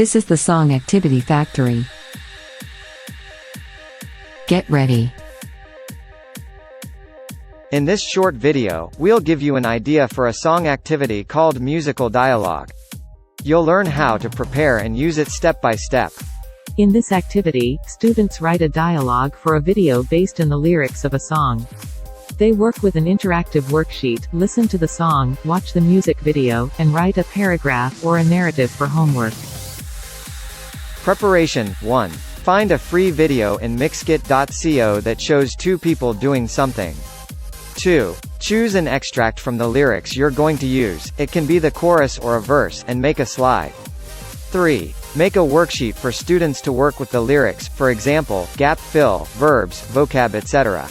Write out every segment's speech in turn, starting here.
This is the Song Activity Factory. Get ready. In this short video, we'll give you an idea for a song activity called musical dialogue. You'll learn how to prepare and use it step by step. In this activity, students write a dialogue for a video based on the lyrics of a song. They work with an interactive worksheet, listen to the song, watch the music video, and write a paragraph or a narrative for homework. Preparation 1. Find a free video in Mixkit.co that shows two people doing something. 2. Choose an extract from the lyrics you're going to use, it can be the chorus or a verse, and make a slide. 3. Make a worksheet for students to work with the lyrics, for example, gap fill, verbs, vocab, etc.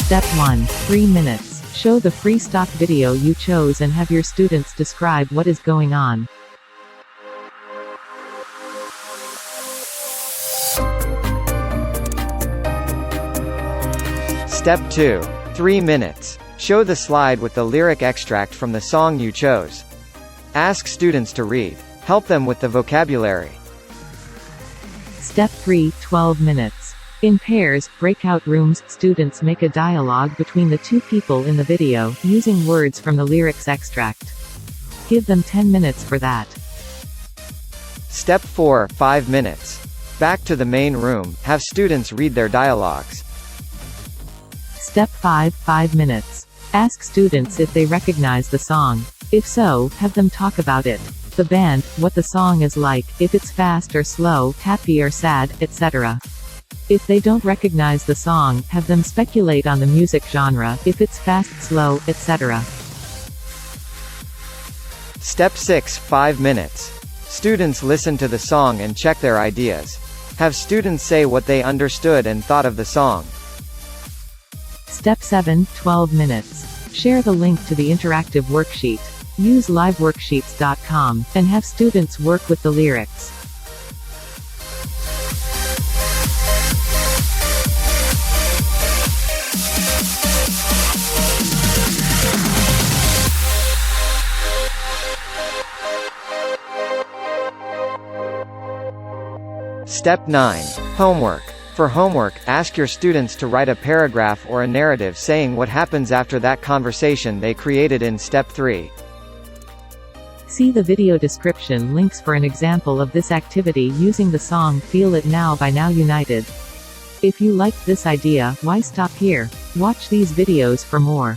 Step 1. 3 minutes. Show the free stock video you chose and have your students describe what is going on. Step 2. 3 minutes. Show the slide with the lyric extract from the song you chose. Ask students to read. Help them with the vocabulary. Step 3. 12 minutes. In pairs, breakout rooms, students make a dialogue between the two people in the video, using words from the lyrics extract. Give them 10 minutes for that. Step 4. 5 minutes. Back to the main room, have students read their dialogues. Step 5. 5 minutes. Ask students if they recognize the song. If so, have them talk about it. The band, what the song is like, if it's fast or slow, happy or sad, etc. If they don't recognize the song, have them speculate on the music genre, if it's fast, slow, etc. Step 6. 5 minutes. Students listen to the song and check their ideas. Have students say what they understood and thought of the song. Step 7. 12 minutes. Share the link to the interactive worksheet. Use liveworksheets.com, and have students work with the lyrics. Step 9. Homework. For homework, ask your students to write a paragraph or a narrative saying what happens after that conversation they created in Step 3. See the video description links for an example of this activity using the song Feel It Now by Now United. If you liked this idea, why stop here? Watch these videos for more.